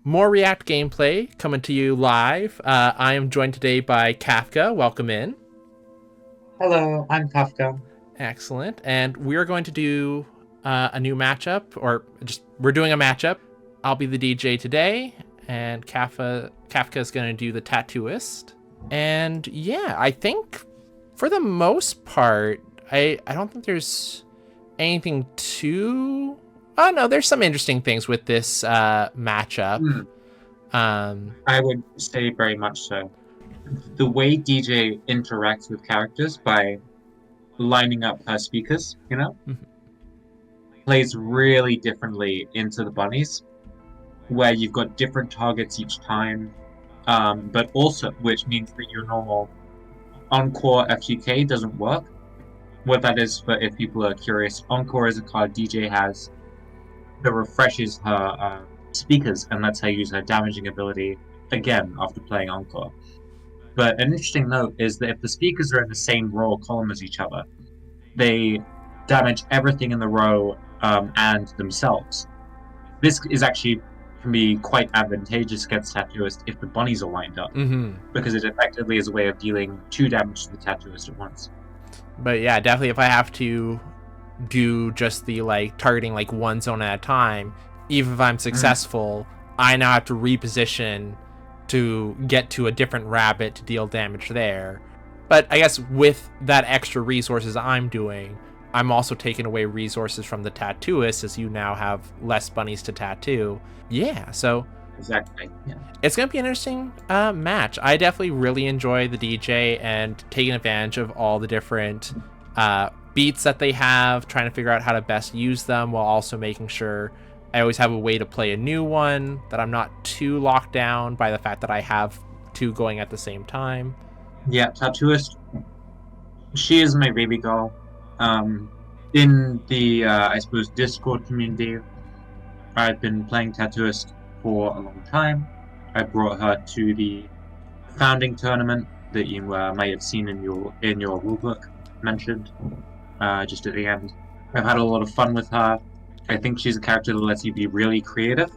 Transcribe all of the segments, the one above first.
More React gameplay coming to you live. I am joined today by Kafka. Welcome in. Hello, I'm Kafka. Excellent. And we're going to do a new matchup, or just we're doing a matchup. I'll be the DJ today, and Kafka is going to do the Tattooist. And yeah, I think for the most part, I don't think there's anything too. Oh no, there's some interesting things with this matchup. Hmm, Um, I would say very much so. The way DJ interacts with characters by lining up her speakers, plays really differently into the bunnies, where you've got different targets each time, but also, which means that your normal Encore FGK doesn't work. What that is, for if people are curious, Encore is a card DJ has that refreshes her speakers and lets her use her damaging ability again after playing Encore. But an interesting note is that if the speakers are in the same row or column as each other, they damage everything in the row and themselves. This is actually can be quite advantageous against Tattooist if the bunnies are lined up, mm-hmm. because it effectively is a way of dealing 2 damage to the Tattooist at once. But yeah, definitely if I have to do just the targeting one zone at a time, even if I'm successful, I now have to reposition to get to a different rabbit to deal damage there. But I guess with that extra resources I'm doing, I'm also taking away resources from the tattooist, as you now have less bunnies to tattoo. Yeah, so Exactly. Yeah. it's going to be an interesting match. I definitely really enjoy the DJ and taking advantage of all the different beats that they have, trying to figure out how to best use them while also making sure I always have a way to play a new one, that I'm not too locked down by the fact that I have two going at the same time. Yeah, Tattooist. She is my baby girl. In the I suppose Discord community, I've been playing Tattooist for a long time. I brought her to the founding tournament that you might have seen in your rulebook mentioned just at the end. I've had a lot of fun with her. I think she's a character that lets you be really creative.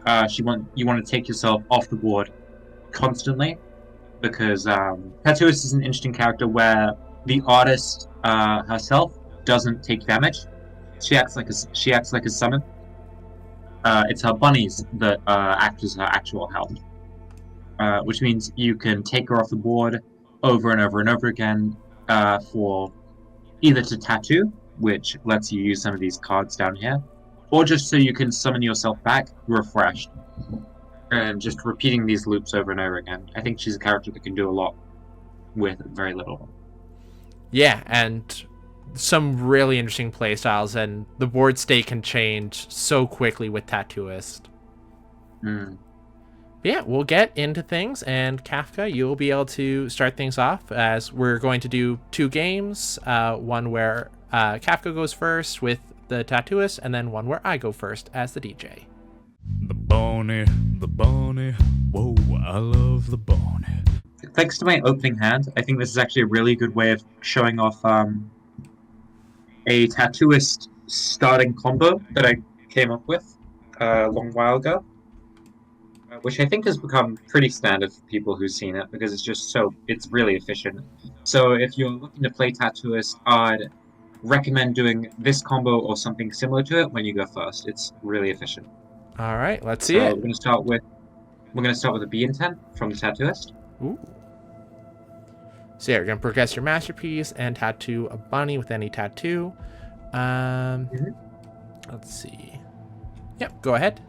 You want to take yourself off the board constantly, because Tattooist is an interesting character where the artist herself doesn't take damage. She acts like a summon. It's her bunnies that act as her actual health, which means you can take her off the board over and over and over again for either to tattoo, which lets you use some of these cards down here, or just so you can summon yourself back refreshed. And just repeating these loops over and over again. I think she's a character that can do a lot with very little. Yeah, and some really interesting play styles, and the board state can change so quickly with Tattooist. Mm. Yeah, we'll get into things, and Kafka, you'll be able to start things off, as we're going to do 2 games. One where Kafka goes first with the Tattooist, and then one where I go first as the DJ. The bunny, whoa, I love the bunny. Thanks to my opening hand, I think this is actually a really good way of showing off a Tattooist starting combo that I came up with a long while ago, which I think has become pretty standard for people who've seen it, because it's really efficient. So if you're looking to play Tattooist, I'd recommend doing this combo or something similar to it when you go first. It's really efficient. All right, let's see So it. we're gonna start with a B intent from the Tattooist. Ooh. So yeah, you're gonna progress your masterpiece and tattoo a bunny with any tattoo. Let's see. Yep, go ahead.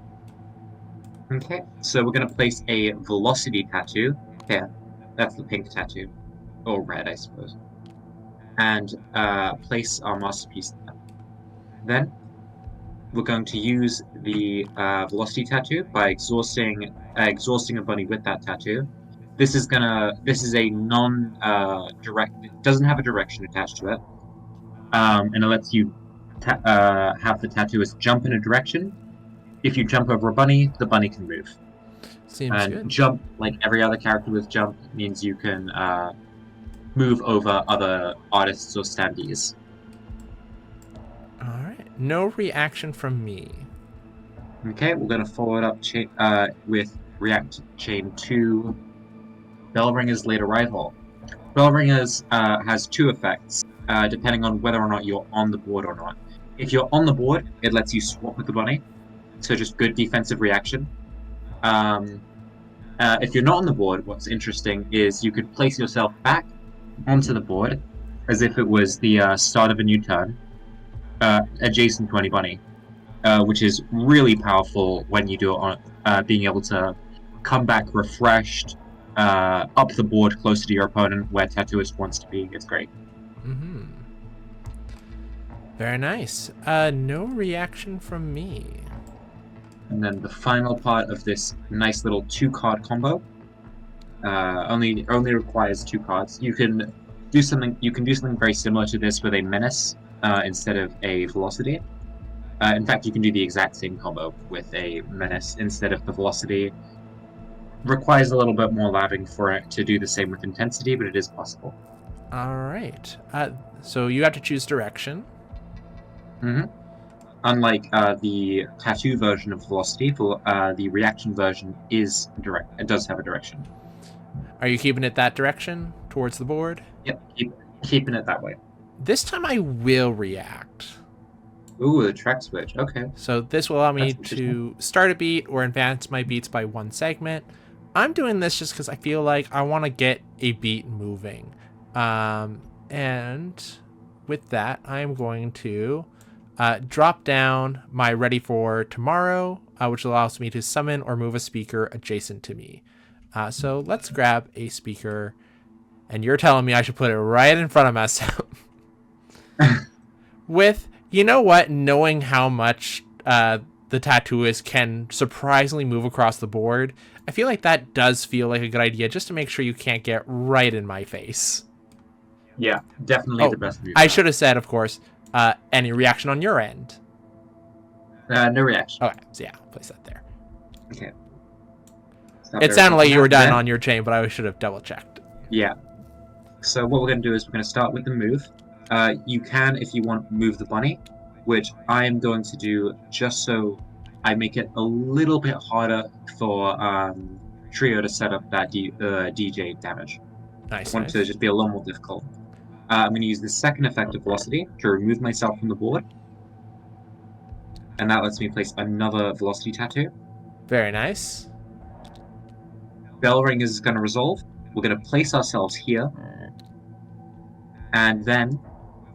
Okay, so we're gonna place a velocity tattoo. Yeah, that's the pink tattoo, or red, I suppose. And place our masterpiece there. Then we're going to use the velocity tattoo by exhausting a bunny with that tattoo. This is a non direct. It doesn't have a direction attached to it, and it lets you have the tattooist jump in a direction. If you jump over a bunny, the bunny can move. Seems And good. jump, like every other character with jump, means you can move over other artists or standees. All right, no reaction from me. Okay, we're going to follow it up with React Chain 2, Bellringer's Late Arrival. Bellringer's has two effects, depending on whether or not you're on the board or not. If you're on the board, it lets you swap with the bunny, so just good defensive reaction. If you're not on the board, what's interesting is you could place yourself back onto the board as if it was the start of a new turn, adjacent to any bunny, which is really powerful when you do it on being able to come back refreshed, up the board closer to your opponent where Tattooist wants to be. It's great. Mm-hmm. Very nice. No reaction from me. And then the final part of this nice little 2-card combo only requires 2 cards. You can do something very similar to this with a menace instead of a velocity. In fact, you can do the exact same combo with a menace instead of the velocity. Requires a little bit more labbing for it to do the same with intensity, but it is possible. All right. So you have to choose direction. Mm-hmm. Unlike the tattoo version of velocity, the reaction version is direct. It does have a direction. Are you keeping it that direction towards the board? Yep, keeping it that way. This time I will react. Ooh, the track switch. Okay. So this will allow me to start a beat or advance my beats by 1 segment. I'm doing this just because I feel like I want to get a beat moving. And with that, I'm going to drop down my Ready for Tomorrow, which allows me to summon or move a speaker adjacent to me. So let's grab a speaker. And you're telling me I should put it right in front of myself. With, you know what, knowing how much the Tattooist can surprisingly move across the board, I feel like that does feel like a good idea, just to make sure you can't get right in my face. Yeah, definitely the best move. I should have said, of course, any reaction on your end? No reaction. Okay, so yeah, I'll place that there. Okay. It sounded like you were done on your chain, but I should have double checked. Yeah. So what we're going to do is we're going to start with the move. You can, if you want, move the bunny, which I am going to do just so I make it a little bit harder for Trio to set up that DJ damage. Nice. I want it to just be a little more difficult. I'm going to use the second effect of velocity to remove myself from the board. And that lets me place another velocity tattoo. Very nice. Bell ring is going to resolve. We're going to place ourselves here. And then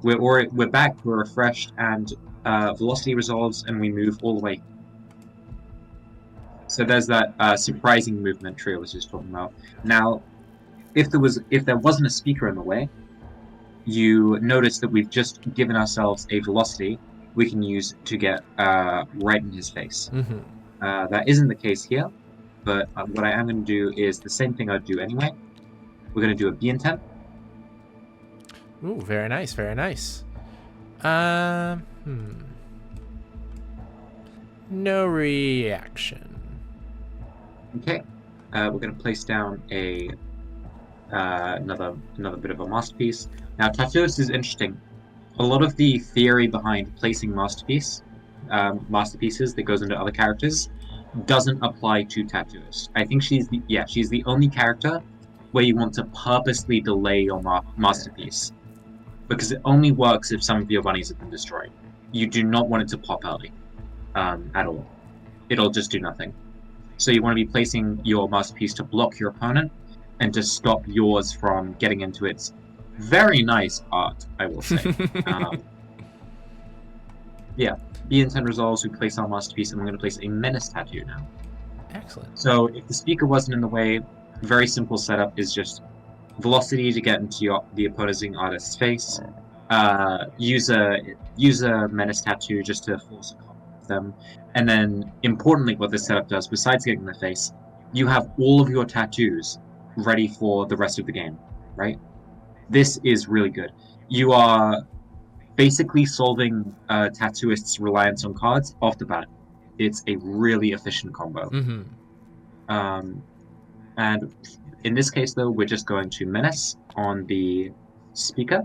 we're back, we're refreshed, and velocity resolves, and we move all the way. So there's that surprising movement Trio was just talking about. Now, if there wasn't a speaker in the way, you notice that we've just given ourselves a velocity we can use to get right in his face. Mm-hmm. That isn't the case here, but what I am going to do is the same thing I'd do anyway. We're going to do a B intent. Ooh, very nice, very nice. No reaction. Okay. We're going to place down a another bit of a masterpiece. Now, Tattooist is interesting. A lot of the theory behind placing masterpieces that goes into other characters doesn't apply to Tattooist. I think she's the only character where you want to purposely delay your masterpiece, because it only works if some of your bunnies have been destroyed. You do not want it to pop early at all. It'll just do nothing. So you want to be placing your masterpiece to block your opponent and to stop yours from getting into its very nice art, I will say. Yeah, B intent resolves, we place our masterpiece, and we're going to place a menace tattoo now. Excellent. So if the speaker wasn't in the way, very simple setup is just velocity to get into the opposing artist's face. Use a menace tattoo just to force a combo with them. And then, importantly, what this setup does, besides getting in the face, you have all of your tattoos ready for the rest of the game, right? This is really good. You are basically solving Tattooist's reliance on cards off the bat. It's a really efficient combo. Mm-hmm. And in this case, though, we're just going to menace on the speaker.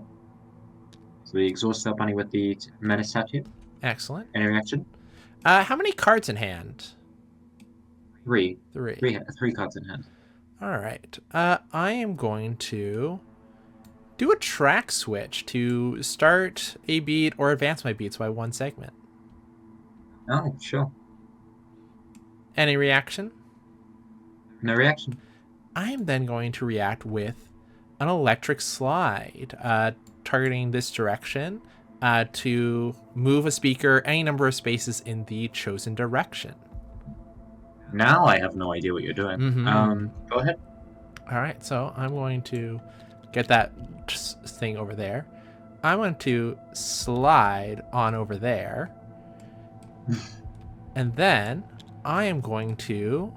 So we exhaust our bunny with the menace tattoo. Excellent. Any reaction? How many cards in hand? Three. Three. Three cards in hand. All right. I am going to do a track switch to start a beat or advance my beats by 1 segment. Oh, sure. Any reaction? No reaction. I am then going to react with an electric slide, targeting this direction to move a speaker any number of spaces in the chosen direction. Now I have no idea what you're doing. Mm-hmm. Go ahead. All right, so I'm going to get that thing over there. I'm going to slide on over there. And then I am going to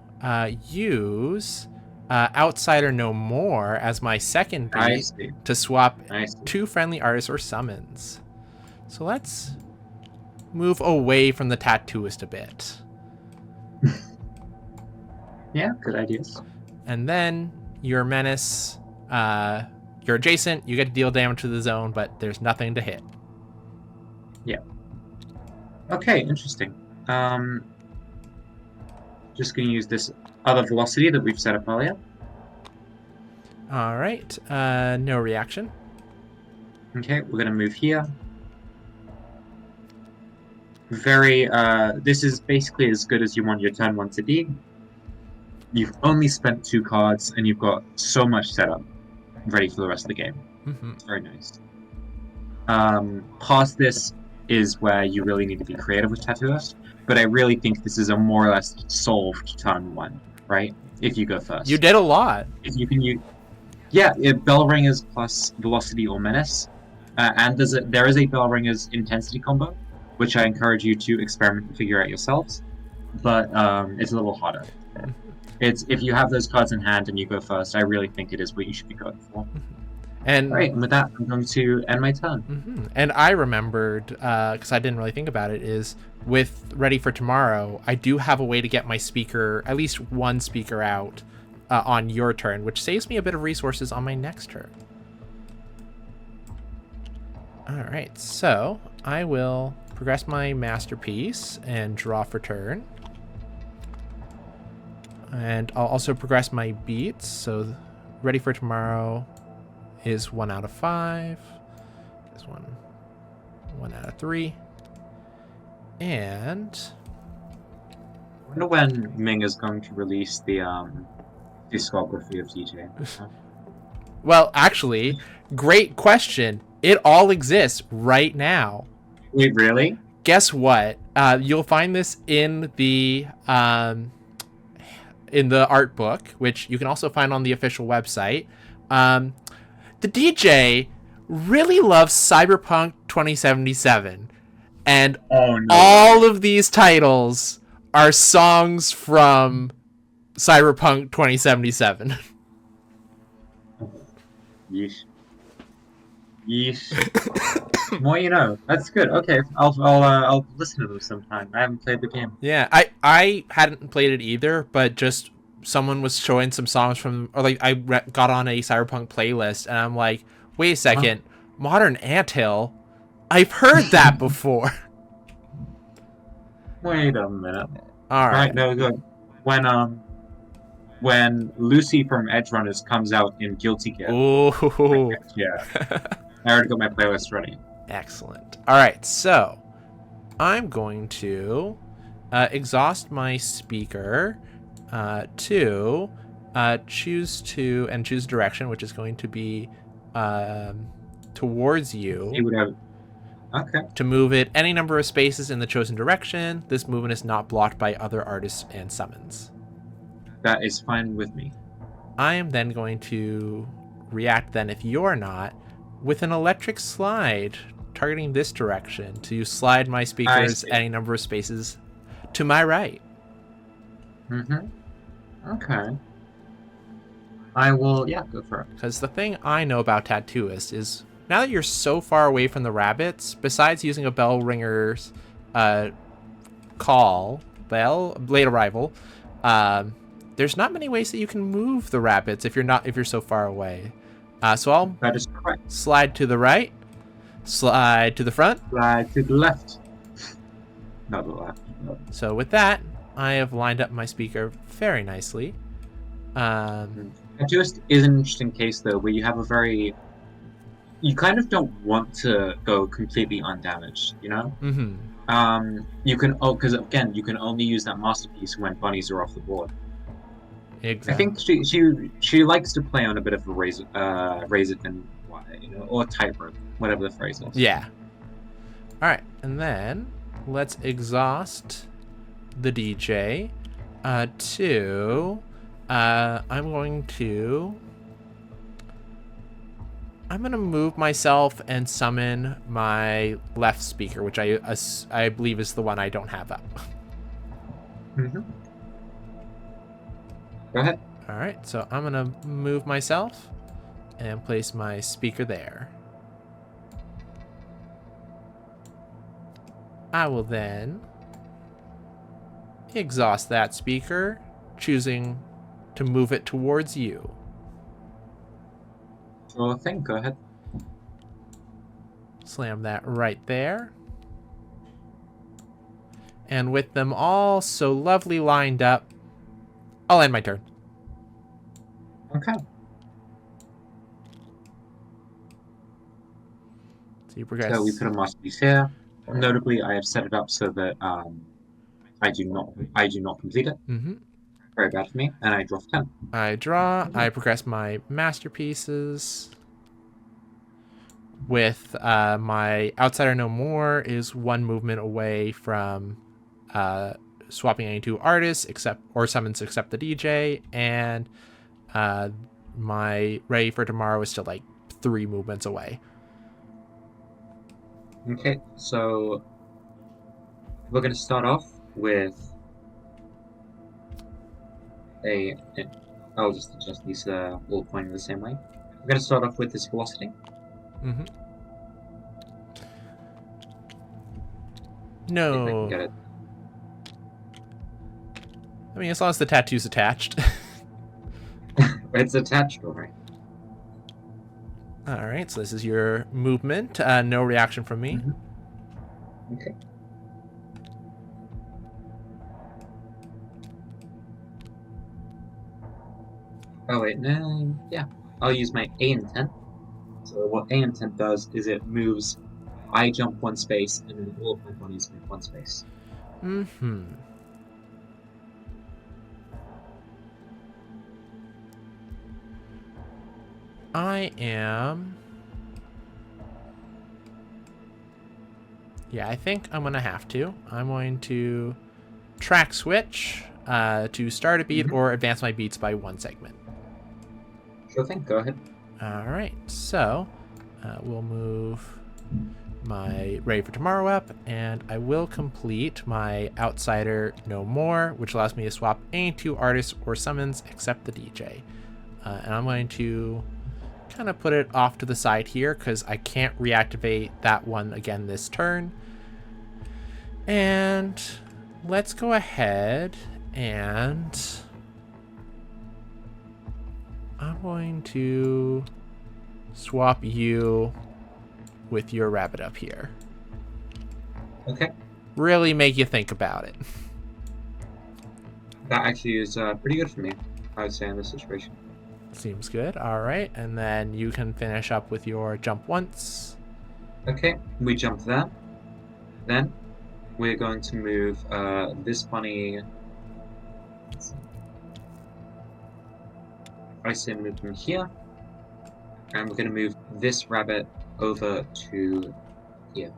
use Outsider No More as my second beat to swap 2 friendly artists or summons. So let's move away from the Tattooist a bit. Yeah, good ideas. And then your menace, you're adjacent, you get to deal damage to the zone, but there's nothing to hit. Yeah. Okay, interesting. Just going to use this other velocity that we've set up earlier. All right, no reaction. Okay, we're going to move here. This is basically as good as you want your turn 1 to be. You've only spent 2 cards, and you've got so much setup ready for the rest of the game. Mm-hmm. It's very nice. Past this is where you really need to be creative with Tattooist, but I really think this is a more or less solved turn 1, right? If you go first. You did a lot. If you can use... Yeah, Bell Ringers plus Velocity or Menace. And there is a Bell Ringers Intensity combo, which I encourage you to experiment and figure out yourselves. But it's a little harder. If you have those cards in hand and you go first, I really think it is what you should be going for. And all right, and with that, I'm going to end my turn. Mm-hmm. And I remembered, because I didn't really think about it, is with Ready for Tomorrow, I do have a way to get my speaker, at least one speaker out on your turn, which saves me a bit of resources on my next turn. All right, so I will progress my masterpiece and draw for turn. And I'll also progress my beats. So Ready for Tomorrow is 1 out of 5. This one out of 3. And I wonder when Ming is going to release the discography of DJ. Well, actually, great question. It all exists right now. Wait, really? Guess what? You'll find this in the art book, which you can also find on the official website. The DJ really loves Cyberpunk 2077, and all of these titles are songs from Cyberpunk 2077. Yeesh. Well, you know, that's good. Okay, I'll listen to them sometime. I haven't played the game. Yeah, I hadn't played it either, but just someone was showing some songs from, or like got on a Cyberpunk playlist, and I'm like, wait a second, Modern Anthill? I've heard that before. Wait a minute. All right. No, good. When Lucy from Edge Runners comes out in Guilty Gear. Ooh. Yeah. I already got my playlist ready. Excellent. All right, so I'm going to exhaust my speaker to choose direction, which is going to be towards you. You would have... Okay. To move it any number of spaces in the chosen direction. This movement is not blocked by other artists and summons. That is fine with me. I am then going to react then, if you're not, with an electric slide targeting this direction to slide my speakers any number of spaces to my right. Okay. I will, go for it. Because the thing I know about Tattooist is, now that you're so far away from the rabbits, besides using a bell ringer's late arrival, there's not many ways that you can move the rabbits if you're so far away. So I'll that is correct. Slide to the right, slide to the front, Slide to the left. not the left. No. So with that, I have lined up my speaker very nicely. Tattooist is an interesting case though, where you have a very you kind of don't want to go completely undamaged, you know? You can because again, you can only use that masterpiece when bunnies are off the board. Exactly. I think she likes to play on a bit of a razor thin wire, you know, or tightrope, whatever the phrase is. Yeah. All right, and then let's exhaust the DJ. I'm gonna move myself and summon my left speaker, which I believe is the one I don't have up. Mm-hmm. Go ahead. All right, so I'm gonna move myself and place my speaker there. I will then exhaust that speaker, choosing to move it towards you. Sure thing. Go ahead. Slam that right there. And with them all so lovely lined up, I'll end my turn. Okay. So you progress. So we put a masterpiece here. Notably, I have set it up so that I do not complete it. Mm-hmm. Very bad for me. And I draw 10. I draw. I progress my masterpieces. With my Outsider No More is one movement away from swapping any two artists or summons except the DJ, and my Ready for Tomorrow is still like 3 movements away. Okay, so we're going to start off with I'll just adjust these all pointing the same way. We're going to start off with this velocity. Mm-hmm. If I No. can get it. I mean, as long as the tattoo's attached. It's attached, alright. All right, so this is your movement. No reaction from me. Mm-hmm. Okay. Oh wait, no, yeah. I'll use my A intent. So what A intent does is it moves I jump 1 space and then all of my bunnies move 1 space. Mm-hmm. Yeah, I think I'm gonna have to. I'm going to track switch to start a beat or advance my beats by 1 segment. Sure thing, go ahead. All right, so we'll move my Ready for Tomorrow up, and I will complete my Outsider No More, which allows me to swap any 2 artists or summons except the DJ. And I'm going to kind of put it off to the side here because I can't reactivate that one again this turn. And let's go ahead and I'm going to swap you with your rabbit up here. Okay. Really make you think about it. That actually is pretty good for me, I would say, in this situation. Seems good. All right, and then you can finish up with your jump once. Okay, we jump there. Then we're going to move this bunny. I say move them here, and we're going to move this rabbit over to here.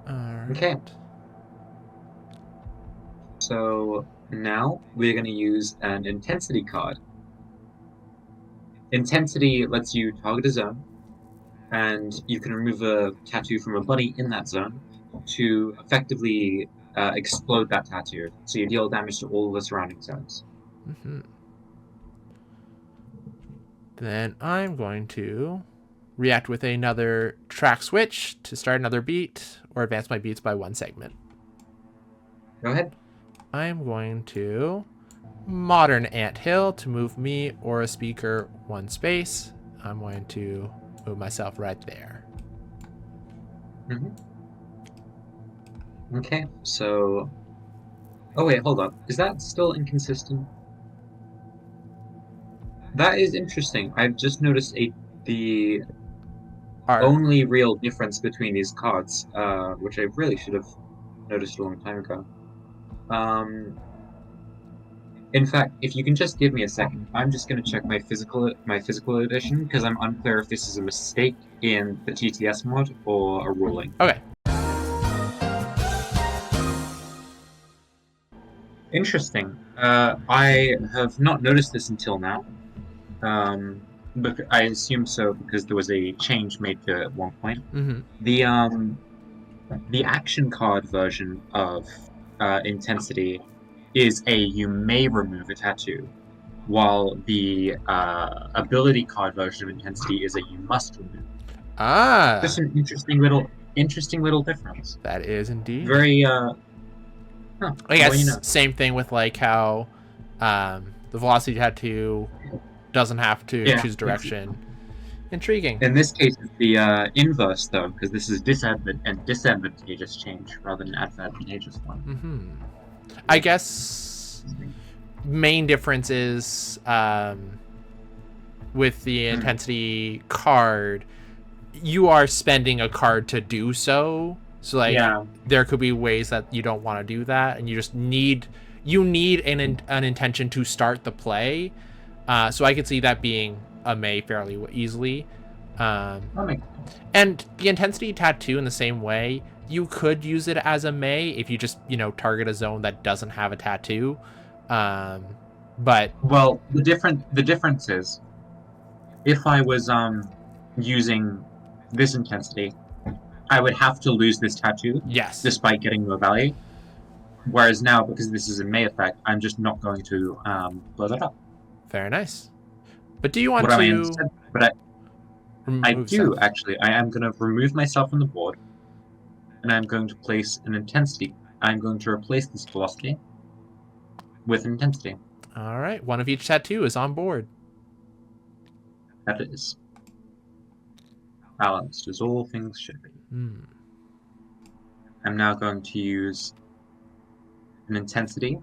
All right. Okay. So now we're going to use an intensity card. Intensity lets you target a zone, and you can remove a tattoo from a bunny in that zone to effectively explode that tattoo. So you deal damage to all the surrounding zones. Mm-hmm. Then I'm going to react with another track switch to start another beat or advance my beats by 1 segment. Go ahead. I'm going to Modern Anthill to move me or a speaker 1 space. I'm going to move myself right there. Mm-hmm. Okay, so... Oh wait, hold up. Is that still inconsistent? That is interesting. I've just noticed the Are only real difference between these cards, which I really should have noticed a long time ago. Um, in fact, if you can just give me a second, I'm just going to check my physical edition because I'm unclear if this is a mistake in the TTS mod or a ruling. okay. Interesting. I have not noticed this until now. But I assume so because there was a change made to it at one point. Mm-hmm. The action card version of intensity is a you may remove a tattoo, while the ability card version of intensity is a you must remove. Ah, Just an interesting little difference. that is indeed. Very I guess well, you know. same thing with like how the velocity tattoo doesn't have to Yeah. choose direction. Intriguing. In this case, it's the inverse though, because this is disadvantageous change rather than advantageous one. Mm-hmm. I guess main difference is with the intensity card, you are spending a card to do so. So like there could be ways that you don't want to do that, and you just need an intention to start the play. So I could see that being a May fairly easily. And the intensity tattoo in the same way, you could use it as a May if you just target a zone that doesn't have a tattoo. But well, the difference is if I was using this intensity, I would have to lose this tattoo. Yes. Despite getting more value. Whereas now, because this is a May effect, I'm just not going to blow that up. Very nice. But do you want to? I do actually. I am going to remove myself from the board, and I'm going to place an intensity. I'm going to replace this velocity with intensity. All right, one of each tattoo is on board. That is balanced as all things should be. I'm now going to use an intensity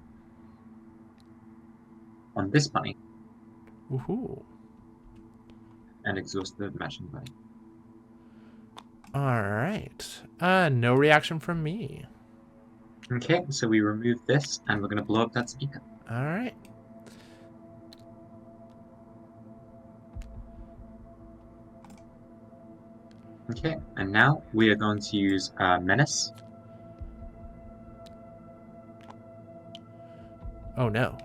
on this bunny. Woohoo. And exhaust the matching bunny. All right. No reaction from me. Okay, so we remove this, and we're going to blow up that speaker. All right. Okay, and now we are going to use Menace. Oh no.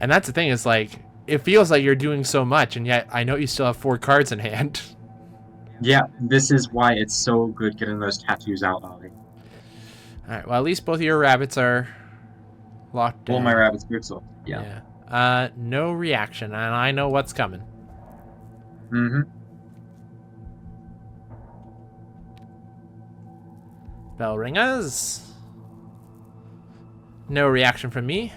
And that's the thing, is like, it feels like you're doing so much, and yet I know you still have 4 cards in hand. Yeah, this is why it's so good getting those tattoos out early. Alright, well, at least both of your rabbits are locked in. All my rabbits are so yeah. No reaction, and I know what's coming. Mm-hmm. Bell ringers. No reaction from me.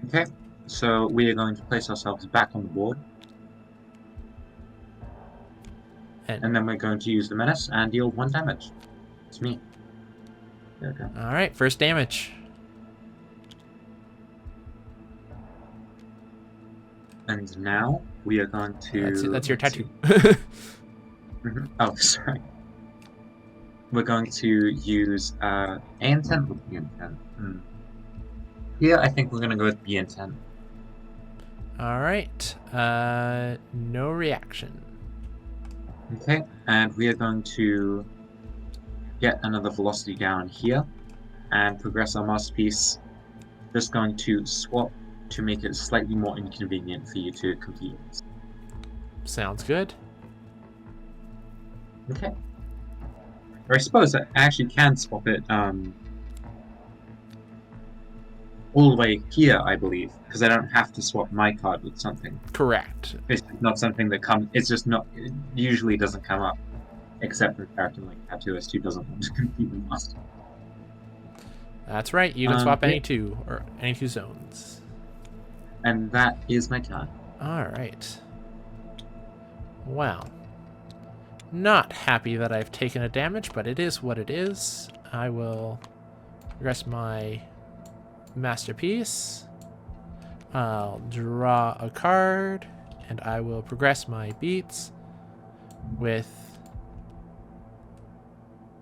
Okay, so we are going to place ourselves back on the board. And then we're going to use the Menace and deal 1 damage. It's me. There we go. Alright, first damage. And now we are going to... That's your tattoo. Oh, sorry. We're going to use A intent or B intent. Here, I think we're going to go with B intent. Alright. No reaction. Okay, and we are going to get another velocity down here and progress our masterpiece. Just going to swap to make it slightly more inconvenient for you to complete. Sounds good. Okay. Or I suppose I actually can swap it all the way here, I believe, because I don't have to swap my card with something. Correct. It's not something that comes. It's just not. It usually doesn't come up, except for a character like Tattooist who doesn't want to compete with Master. That's right. You can swap any two zones. And that is my turn. All right. Well, Not happy that I've taken a damage, but it is what it is. I will rest my masterpiece. I'll draw a card, and I will progress my beats with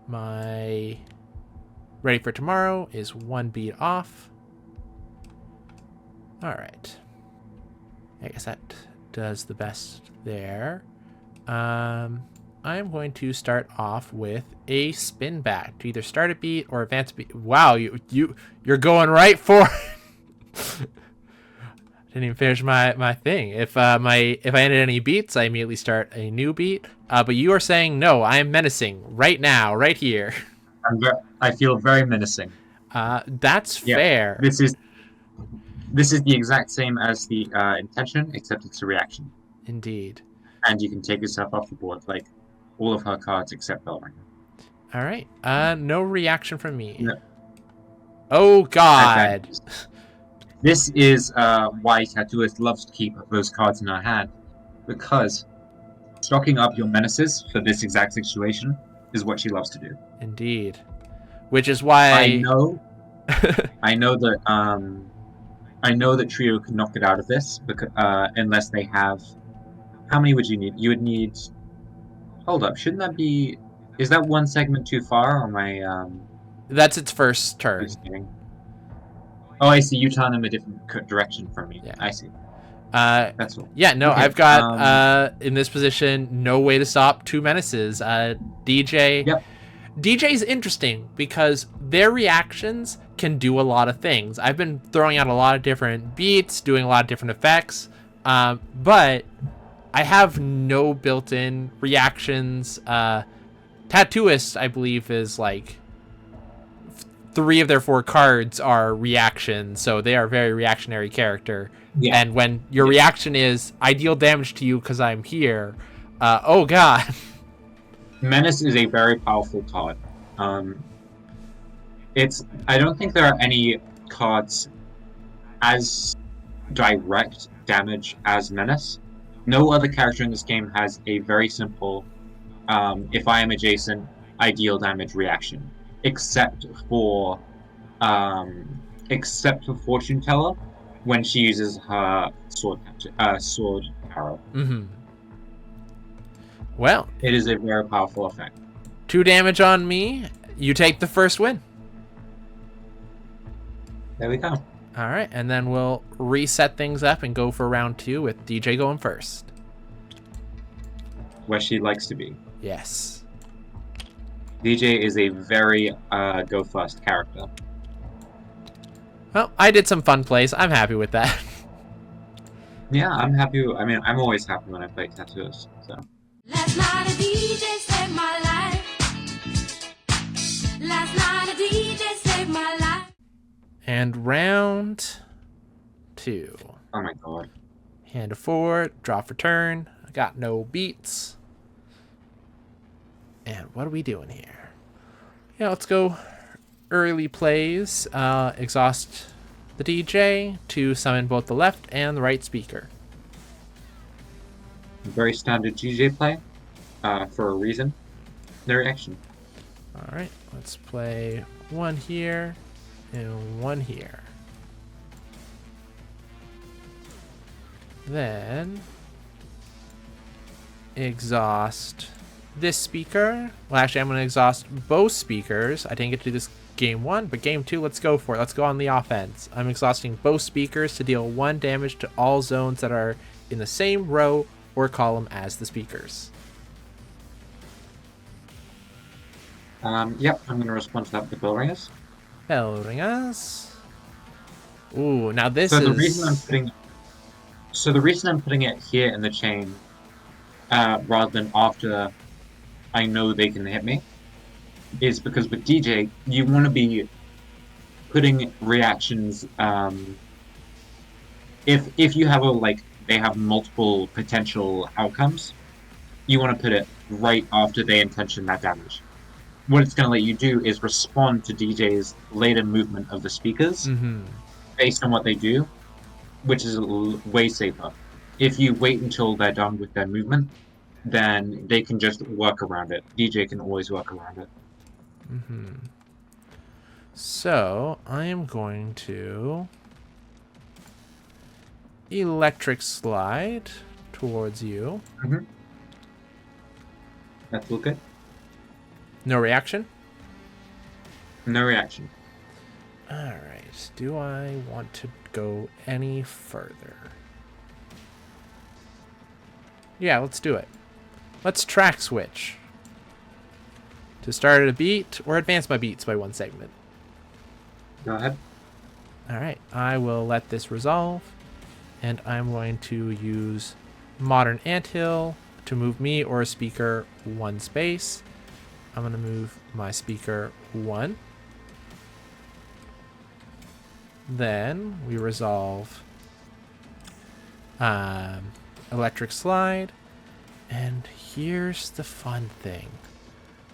my ready for tomorrow is 1 beat off. All right. I guess that does the best there. I'm going to start off with a spin back to either start a beat or advance a beat. Wow, you're going right for it. Didn't even finish my thing. If I ended any beats, I immediately start a new beat. But you are saying no. I am menacing right now, right here. I feel very menacing. That's fair. This is the exact same as the intention, except it's a reaction. Indeed. And you can take yourself off the board, like all of her cards except Bellringer. All right. No reaction from me. No. Oh God. This is why Tattooist loves to keep those cards in her hand, because stocking up your menaces for this exact situation is what she loves to do. Indeed. Which is why I know that Trio can knock it out of this, because unless they have. How many would you need? You would need. Hold up, shouldn't that be? Is that one segment too far? Or am I? That's its first turn. Oh, I see. You turn them a different direction from me. Yeah. I see. That's all. Yeah, no, okay. I've got in this position no way to stop 2 menaces. DJ. Yep. DJ's interesting because their reactions can do a lot of things. I've been throwing out a lot of different beats, doing a lot of different effects, but I have no built-in reactions. Tattooist, I believe, is like 3 of their 4 cards are reactions, so they are a very reactionary character. Yeah. And when your reaction is, I deal damage to you because I'm here, oh God. Menace is a very powerful card. I don't think there are any cards as direct damage as Menace. No other character in this game has a very simple, if I am adjacent, I deal damage reaction. Except for Fortune Teller when she uses her sword arrow. Mm-hmm. Well, it is a very powerful effect. 2 damage on me. You take the first win. There we go. All right, and then we'll reset things up and go for round 2 with DJ going first. Where she likes to be. Yes. DJ is a very go first character. Well, I did some fun plays. I'm happy with that. Yeah, I'm happy. I mean, I'm always happy when I play Tattooist. So. Last night a DJ saved my life. Last night a DJ saved my life. And round 2. Oh my God. Hand a 4, draw for turn. I got no beats. And what are we doing here? Yeah, let's go early plays. Exhaust the DJ to summon both the left and the right speaker. Very standard DJ play, for a reason. No reaction. Alright, let's play 1 here and 1 here. Then exhaust this speaker. Well, actually, I'm going to exhaust both speakers. I didn't get to do this game 1, but game 2, let's go for it. Let's go on the offense. I'm exhausting both speakers to deal 1 damage to all zones that are in the same row or column as the speakers. Yep, I'm going to respond to that with Bellringers. Bellringers. Ooh, now this so is... the reason I'm putting it here in the chain, rather than after I know they can hit me, is because with DJ, you want to be putting reactions, if you have they have multiple potential outcomes, you want to put it right after they intention that damage. What it's going to let you do is respond to DJ's later movement of the speakers based on what they do, which is way safer. If you wait until they're done with their movement, then they can just work around it. DJ can always work around it. So I am going to electric slide towards you. That's all good. No reaction? No reaction. Alright, do I want to go any further? Yeah, let's do it. Let's track switch. To start at a beat or advance my beats by 1 segment. Go ahead. Alright, I will let this resolve. And I'm going to use Modern Anthill to move me or a speaker 1 space. I'm going to move my speaker 1. Then we resolve electric slide. And here's the fun thing.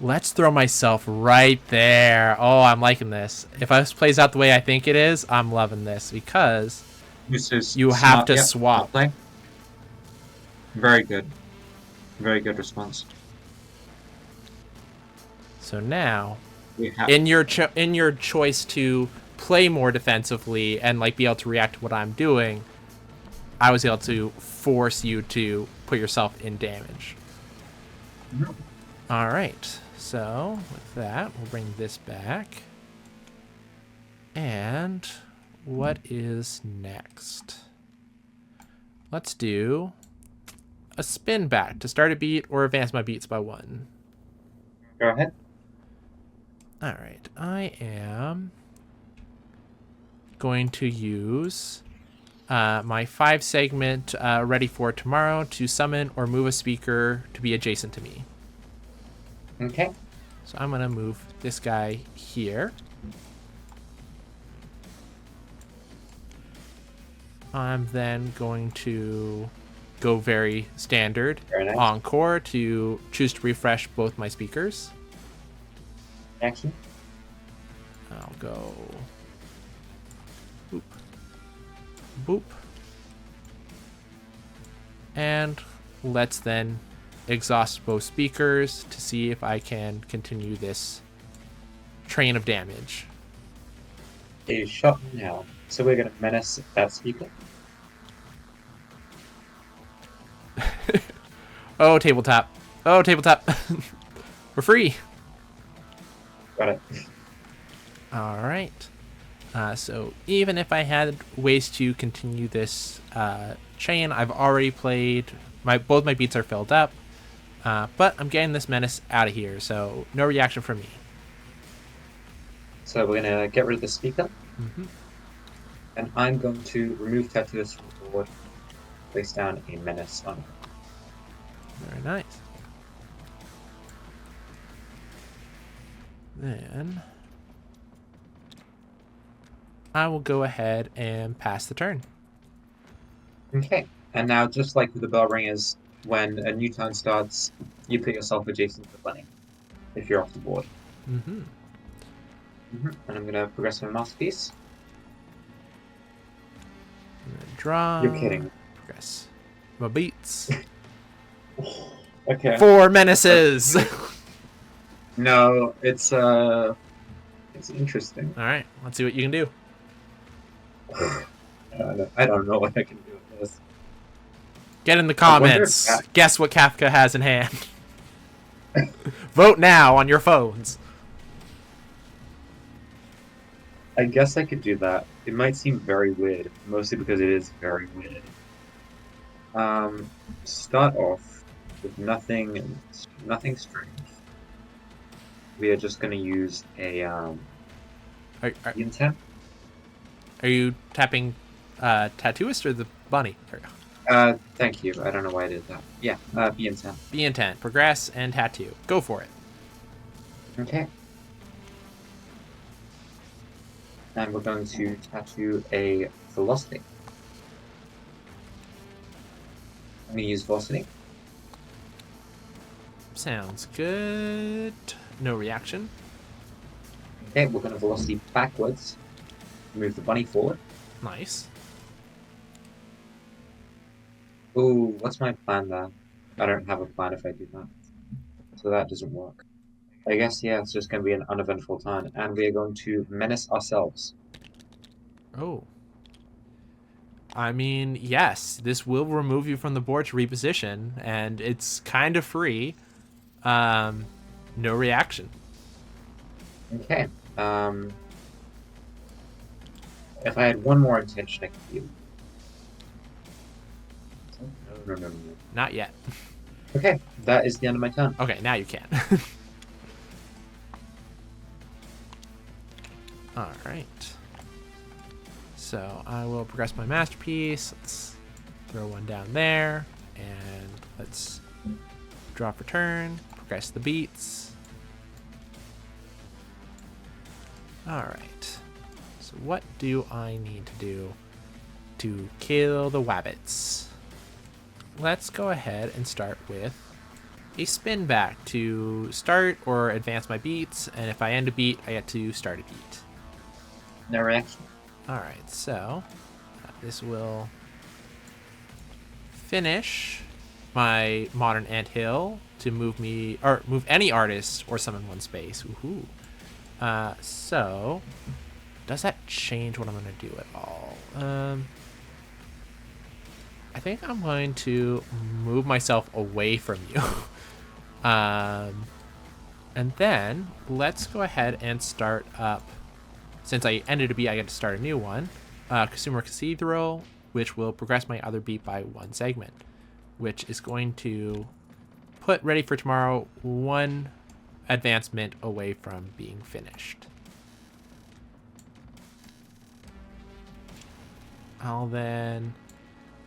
Let's throw myself right there. Oh, I'm liking this. If this plays out the way I think it is, I'm loving this because This is you smart. have to Yep, swap. play. Very good. Very good response. So now, We have in your choice to play more defensively and like be able to react to what I'm doing, I was able to force you to put yourself in damage. All right. So with that, we'll bring this back. And what is next? Let's do a spin back to start a beat or advance my beats by 1. Go ahead. All right. I am going to use my 5 segment ready for tomorrow to summon or move a speaker to be adjacent to me. Okay. So I'm going to move this guy here. I'm then going to go very standard Very nice. encore to choose to refresh both my speakers. Action. I'll go boop, boop. And let's then exhaust both speakers to see if I can continue this train of damage. It is shot now. So we're going to menace that speaker. Oh, tabletop. Oh, tabletop. We're free. Got it. All right. So even if I had ways to continue this chain, I've already played. Both my beats are filled up. But I'm getting this menace out of here, so no reaction from me. So we're going to get rid of the speaker. Mm-hmm. And I'm going to remove Tattooist from the board. Place down a menace on it. Very nice. Then I will go ahead and pass the turn. Okay. And now, just like with the bell ringers, when a new turn starts, you put yourself adjacent to the bunny if you're off the board. Mm-hmm. And I'm going to progress my masterpiece. Draw. You're kidding. Progress. My beats. Okay. 4 menaces. No, it's interesting. All right. Let's see what you can do. I don't know what I can do with this. Get in the I wonder comments. if Guess what Kafka has in hand. Vote now on your phones. I guess I could do that. It might seem very weird, mostly because it is very weird. Start off with nothing strange. We are just going to use a Are intent. you tapping Tattooist or the bunny? There we go. Thank you. I don't know why I did that. Yeah, be intent. Be intent. Progress and tattoo. Go for it. Okay. And we're going to tattoo a velocity. I'm going to use velocity. Sounds good. No reaction. Okay, we're going to velocity backwards. Move the bunny forward. Nice. Ooh, what's my plan there? I don't have a plan if I do that. So that doesn't work. I guess, yeah, it's just going to be an uneventful turn, and we are going to menace ourselves. Oh. I mean, yes, this will remove you from the board to reposition, and it's kind of free. No reaction. Okay. If I had one more intention, I could do. No. Not yet. Okay, that is the end of my turn. Okay, now you can. All right. So I will progress my masterpiece. Let's throw one down there, and let's drop return. Progress the beats. All right. So what do I need to do to kill the wabbits? Let's go ahead and start with a spin back to start or advance my beats, and if I end a beat, I get to start a beat. No reaction. Alright, so this will finish my modern anthill to move me, or move any artist or summon one space. Woohoo. So, does that change what I'm going to do at all? I think I'm going to move myself away from you. And then let's go ahead and start up. Since I ended a beat, I get to start a new one. Consumer Cathedral, which will progress my other beat by one segment, which is going to put Ready for Tomorrow one advancement away from being finished. I'll then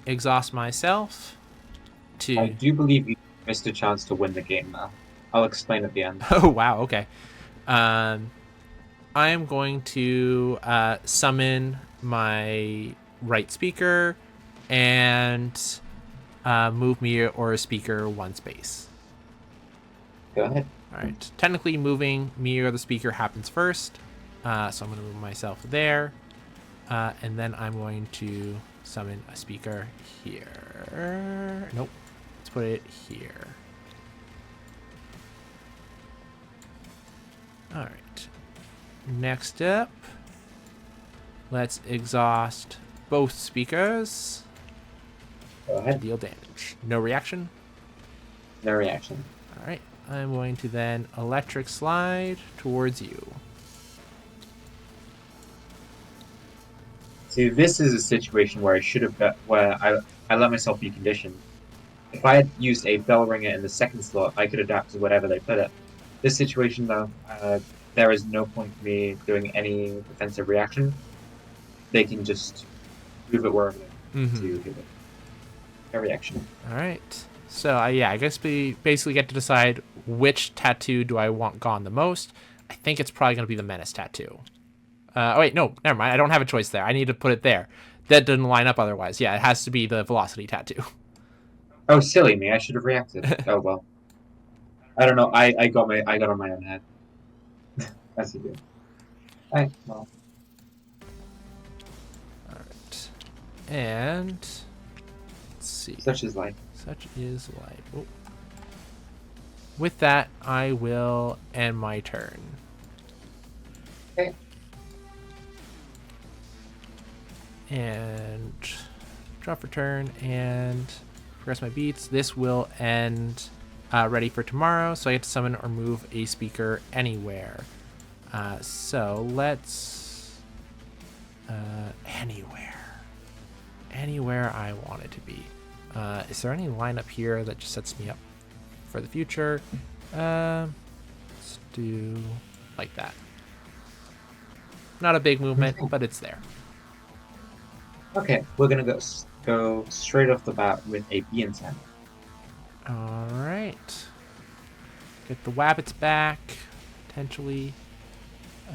exhaust myself to... I do believe you missed a chance to win the game now. I'll explain at the end. Oh, wow, okay. I am going to summon my right speaker and move me or a speaker one space. Go ahead. All right. Technically, moving me or the speaker happens first. So I'm going to move myself there. And then I'm going to summon a speaker here. Nope. Let's put it here. All right. Next up, let's exhaust both speakers. Go ahead. Deal damage. No reaction? No reaction. All right. I'm going to then electric slide towards you. See, this is a situation where I should have where I let myself be conditioned. If I had used a bell ringer in the second slot, I could adapt to whatever they put it. This situation, though, there is no point for me doing any defensive reaction. They can just move it wherever they want to do it. No reaction. All right. So, yeah, I guess we basically get to decide which tattoo do I want gone the most. I think it's probably going to be the Menace tattoo. Oh, wait, no, never mind. I don't have a choice there. I need to put it there. That doesn't line up otherwise. Yeah, it has to be the Velocity tattoo. Oh, silly me! I should have reacted. Oh well. I don't know. I got on my own head. As you do. Alright, well. All right. And let's see. Such is life. Such is life. Oh. With that, I will end my turn. Okay. And drop return and progress my beats. This will end Ready for Tomorrow, so I get to summon or move a speaker anywhere. So let's anywhere I want it to be. Is there any lineup here that just sets me up for the future? Let's do like that. Not a big movement, but it's there. Okay, we're gonna go straight off the bat with a B intent. All right. Get the wabbits back, potentially.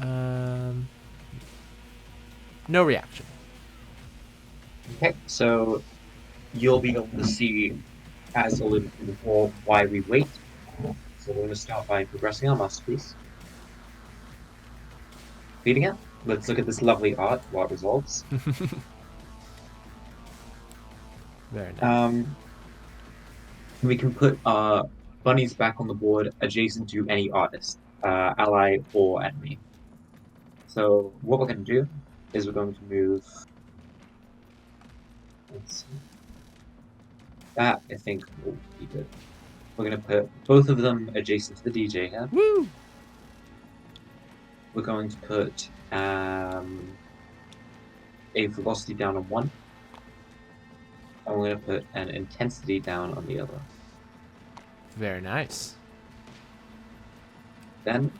No reaction. Okay, so you'll be able to see, as alluded to before, why we wait. So we're gonna start by progressing our masterpiece. Feeding it. Let's look at this lovely art, what results. Very nice. we can put bunnies back on the board adjacent to any artist, ally or enemy. So what we're going to do is we're going to move. Let's see. That I think will be good. We're going to put both of them adjacent to the DJ here. Woo! We're going to put a velocity down on one, and we're going to put an intensity down on the other. Very nice. Then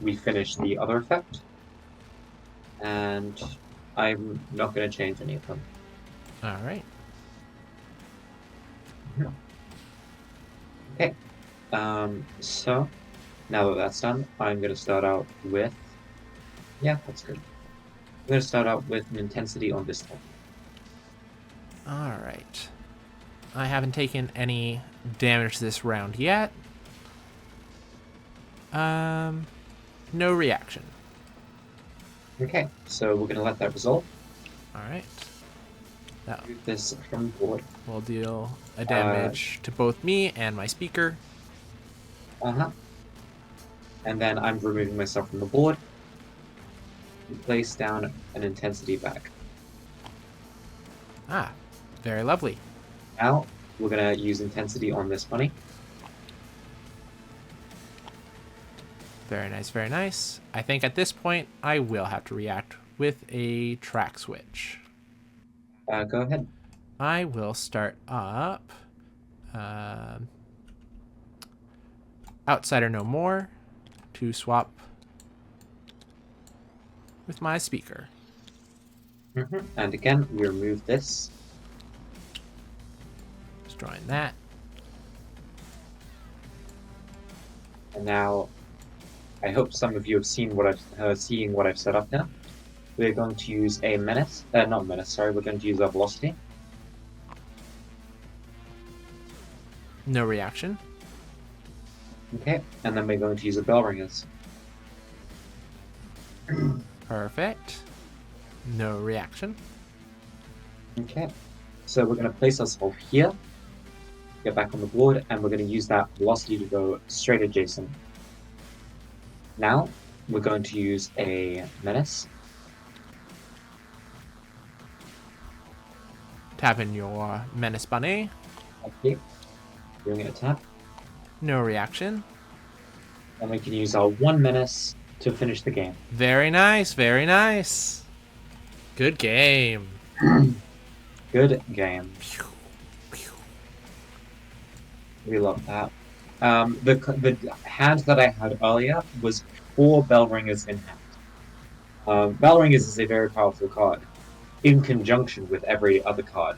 we finish the other effect, and I'm not going to change any of them. All right. Okay. So now that that's done, I'm going to start out with. Yeah, that's good. I'm going to start out with an intensity on this one. All right. I haven't taken any damage this round yet. No reaction. Okay, so we're going to let that resolve. All right. That Move this from the board. will deal a damage to both me and my speaker. And then I'm removing myself from the board. And place down an intensity back. Ah, very lovely. Now we're going to use intensity on this bunny. Very nice, very nice. I think at this point I will have to react with a track switch. Go ahead. I will start up Outsider No More to swap with my speaker. And again, we remove this. Destroying that. And now, I hope some of you have seen what I've set up now. We're going to use a menace. Not menace. Sorry, we're going to use a velocity. No reaction. Okay, and then we're going to use a bell ringers. Perfect. No reaction. Okay, so we're going to place ourselves here. Get back on the board, and we're going to use that velocity to go straight adjacent. Now, we're going to use a menace. Tap in your Menace Bunny. Okay, doing it a tap. No reaction. And we can use our one menace to finish the game. Very nice, very nice. Good game. Good game. We love that. The hand that I had earlier was 4 bell ringers in hand. Bell ringers is a very powerful card, in conjunction with every other card.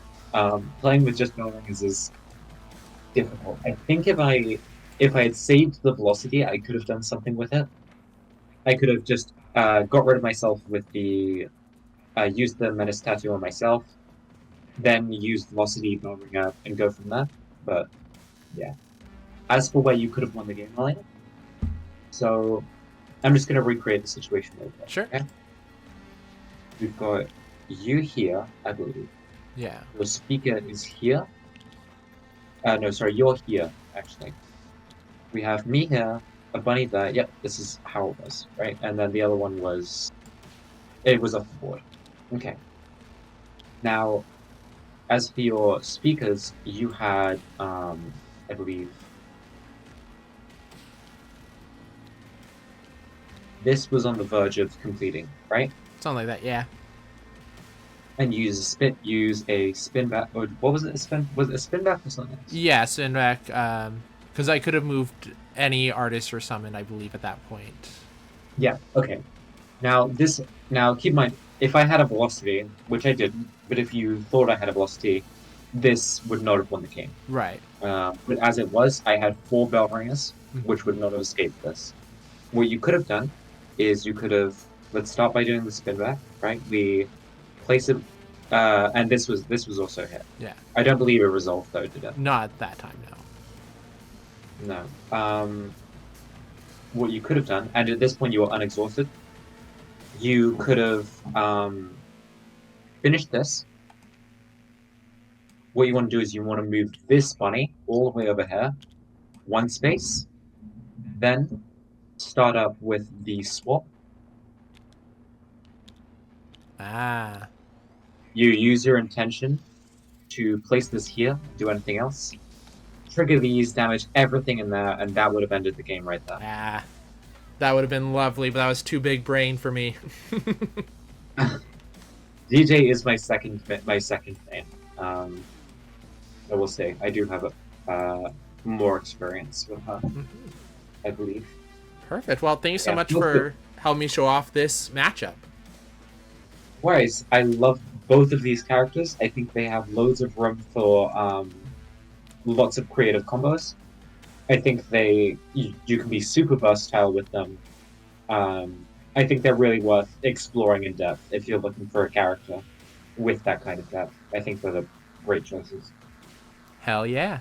Playing with just bell ringers is difficult. I think if I had saved the velocity, I could have done something with it. I could have just got rid of myself with the used the menace tattoo on myself, then used velocity bell ringer and go from there. But yeah. As for where you could have won the game earlier, so I'm just going to recreate the situation a little bit. Sure. Okay? We've got you here, I believe. Yeah. Your speaker is here. No, sorry, you're here, actually. We have me here, a bunny there. Yep, this is how it was, right? And then the other one was... It was off the board. Okay. Now, as for your speakers, you had, I believe... This was on the verge of completing, right? Something like that, yeah. And use a spin back, or what was it? Was it a spin back or something else? Yeah, send back, because I could have moved any artist or summon, I believe, at that point. Yeah. Okay. Now keep in mind, if I had a velocity, which I didn't, but if you thought I had a velocity, this would not have won the game. Right. But as it was, I had 4 bell ringers, which would not have escaped this. What you could have done is you could have, let's start by doing the spin back, right? We place it, and this was also hit. Yeah. I don't believe it resolved though, did it? Not at that time, no. No. What you could have done, and at this point you were unexhausted, you could have finished this, what you want to do is you want to move this bunny all the way over here, one space, then start up with the swap. Ah. You use your intention to place this here, do anything else, trigger these, damage everything in there, and that would have ended the game right there. Ah. That would have been lovely, but that was too big brain for me. DJ is my second main. I will say I do have more experience with her, I believe. Perfect. Well, thank you so Yeah, much feel for helping me show off this matchup. Whereas I love both of these characters. I think they have loads of room for lots of creative combos. I think you can be super versatile with them. I think they're really worth exploring in depth if you're looking for a character with that kind of depth. I think they're the great choices. Hell yeah.